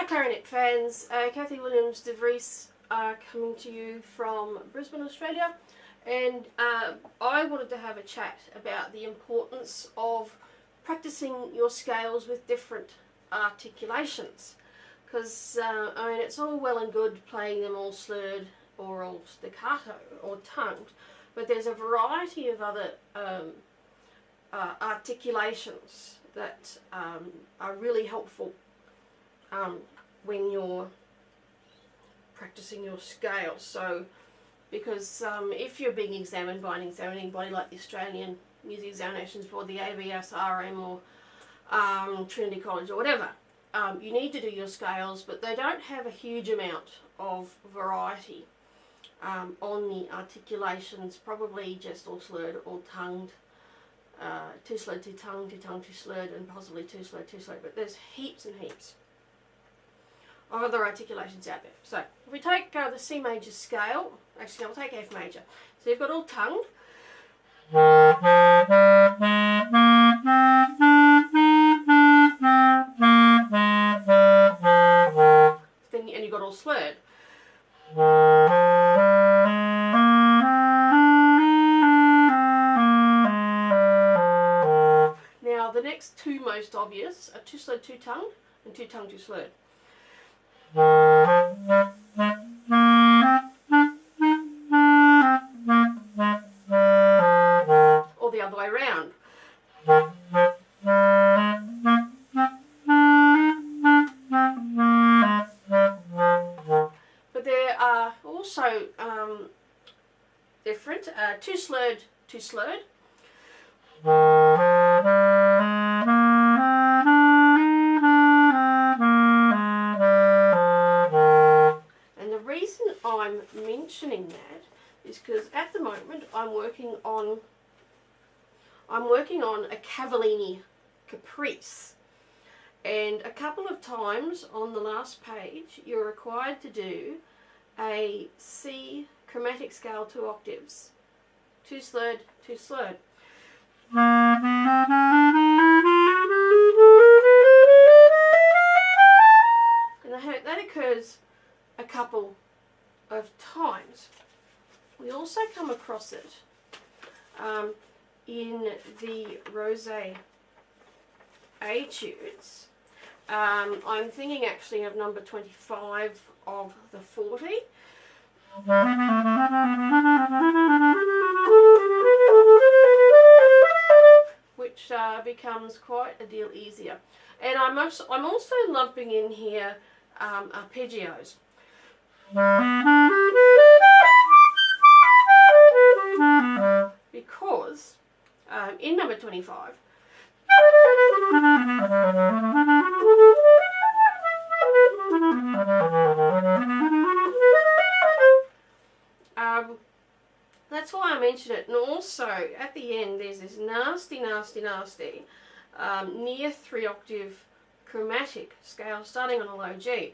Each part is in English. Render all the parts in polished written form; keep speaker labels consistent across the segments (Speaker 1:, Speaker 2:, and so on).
Speaker 1: clarinet fans, Kathy Williams-DeVries coming to you from Brisbane, Australia, and I wanted to have a chat about the importance of practicing your scales with different articulations, because I mean, it's all well and good playing them all slurred or all staccato or tongued, but there's a variety of other articulations that are really helpful when you're practicing your scales. So, because if you're being examined by an examining body like the Australian Music Examinations Board, the ABS, RM, or Trinity College, or whatever, you need to do your scales, but they don't have a huge amount of variety on the articulations, probably just all slurred, all tongued, too slurred, too tongued, too tongued, too slurred, and possibly too slurred, too slurred, but there's heaps and heaps of other articulations out there. So if we take the C major scale, actually I'll take F major. So you've got all tongued. Then, and you've got all slurred. Now the next two most obvious are too slurred, too tongued, and too tongued, too slurred. Or the other way around. But there are also different, too slurred, too slurred. I'm mentioning that is because at the moment I'm working on a Cavallini Caprice, and a couple of times on the last page you're required to do a C chromatic scale 2 octaves, too slurred, too slurred. And that occurs a couple of times. We also come across it in the Rosé etudes. I'm thinking actually of number 25 of the 40. Which becomes quite a deal easier. And I'm also lumping in here arpeggios. Because in number 25 that's why I mentioned it. And also at the end there's this nasty near 3 octave chromatic scale starting on a low G.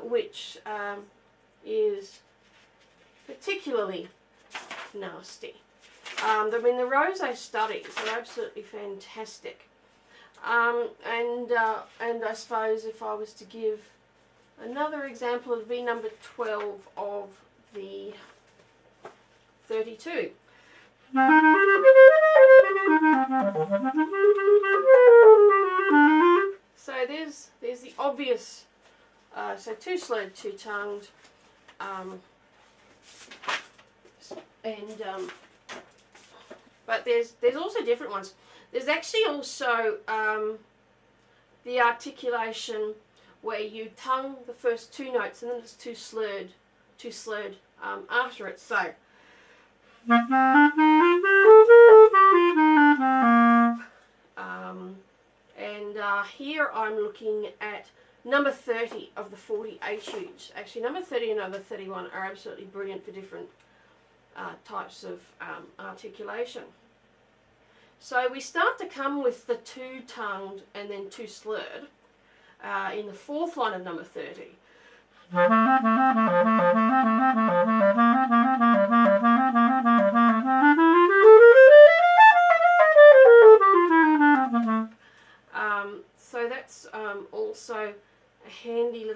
Speaker 1: Which is particularly nasty. I mean, the Rosé studies are absolutely fantastic, and I suppose if I was to give another example, it would be number 12 of the 32. So there's the obvious. So too slurred, too tongued, but there's also different ones. There's actually also the articulation where you tongue the first 2 notes and then it's too slurred after it. So here I'm looking at number 30 of the 40 etudes. Actually, number 30 and number 31 are absolutely brilliant for different types of articulation. So we start to come with the 2 tongued and then 2 slurred in the 4th line of number 30.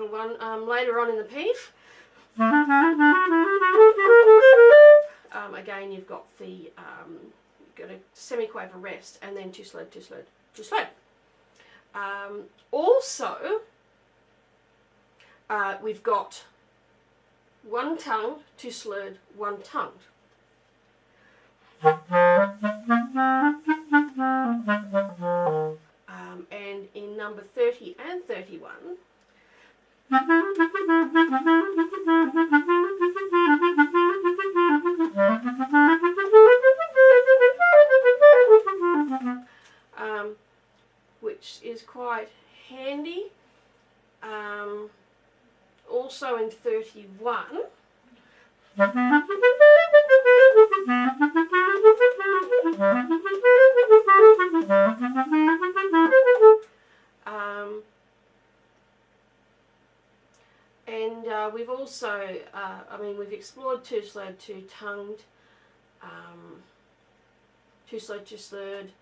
Speaker 1: little one later on in the piece. Again, you've got the got a semiquaver rest, and then 2 slurred, 2 slurred, 2 slurred. Also, we've got 1 tongued, 2 slurred, 1 tongued. And in number 30 and 31, which is quite handy. Also in 31, and we've also, we've explored 2 slurred, 2 tongued, 2 slurred, 2 slurred,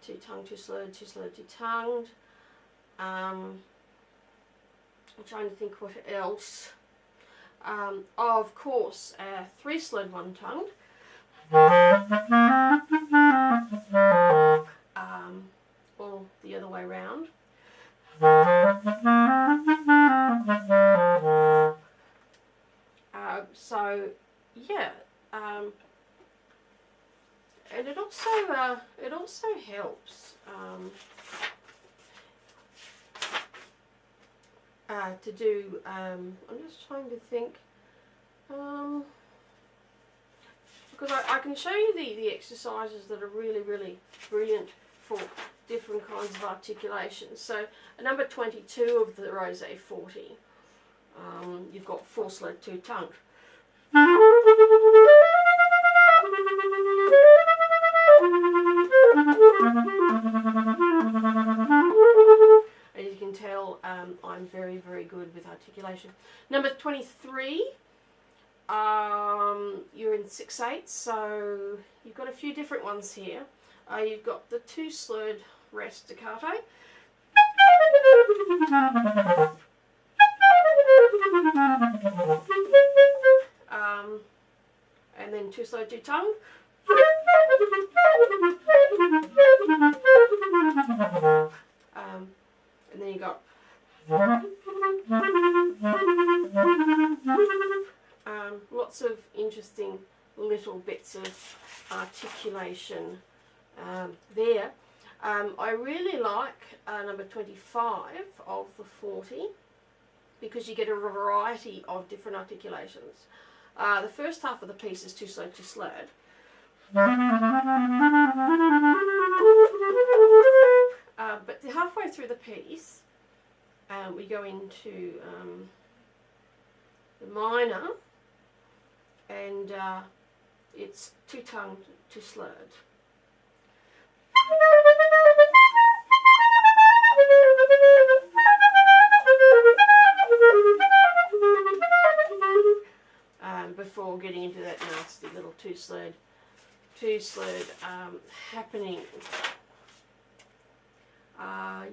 Speaker 1: 2 tongued, 2 slurred, 2 slurred, 2 tongued. I'm trying to think what else. Of course, 3 slurred, 1 tongued. Or the other way round. So yeah, and it also helps to do. I'm just trying to think, because I can show you the exercises that are really brilliant for different kinds of articulations. So number 22 of the Rosé 40, you've got 4 slurred, 2 tongued. As you can tell, I'm very good with articulation. Number 23, you're in 6/8, so you've got a few different ones here. You've got the 2 slurred rest staccato, and then 2 slurred, 2 tongued, and then you got lots of interesting little bits of articulation there. I really like number 25 of the 40 because you get a variety of different articulations. The first half of the piece is 2 slurred, 2 slurred. But halfway through the piece, we go into the minor, and it's 2 tongued, 2 slurred. Before getting into that nasty little 2 slurred happening.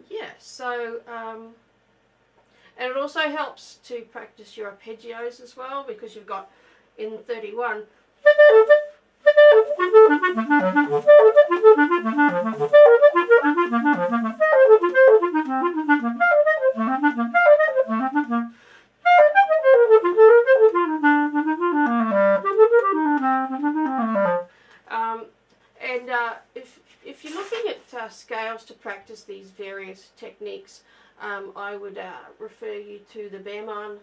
Speaker 1: Yeah, so and it also helps to practice your arpeggios as well, because you've got in 31 if you're looking at scales to practice these various techniques, I would refer you to the Behrman,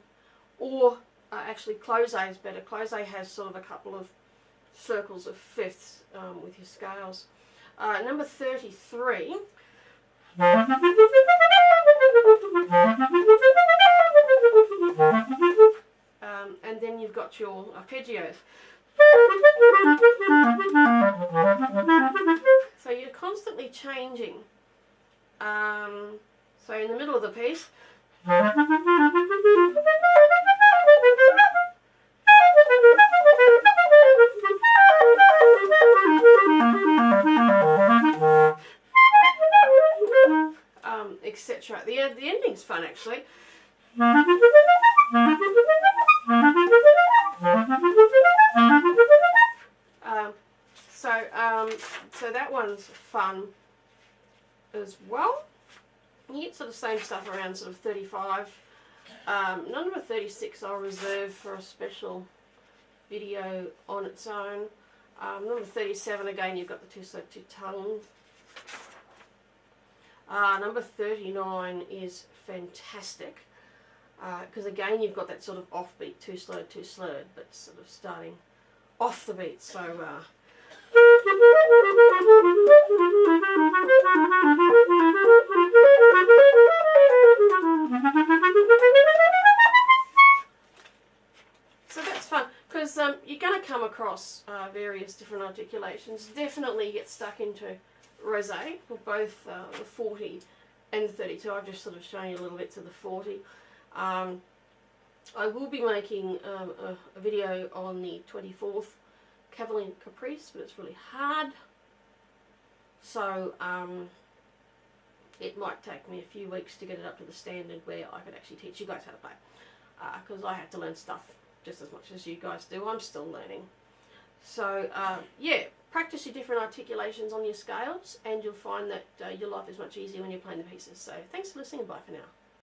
Speaker 1: or actually Closé is better. Closé has sort of a couple of circles of fifths with your scales. Number 33. And then you've got your arpeggios. So you're constantly changing. So in the middle of the piece, etc. The ending's fun actually. so that one's fun as well. You get sort of same stuff around sort of 35. Number 36 I'll reserve for a special video on its own. Number 37, again, you've got the 2 slope 2 tongue. Number 39 is fantastic because again you've got that sort of offbeat 2 slurred, but sort of starting off the beat. So that's fun because you're going to come across various different articulations. Definitely get stuck into rosé for both the 40 and the 32. I've just sort of shown you a little bits of the 40. I will be making a video on the 24th Cavalier Caprice, but it's really hard, so it might take me a few weeks to get it up to the standard where I could actually teach you guys how to play, because I have to learn stuff just as much as you guys do. I'm still learning. So yeah, practice your different articulations on your scales and you'll find that your life is much easier when you're playing the pieces. So thanks for listening and bye for now.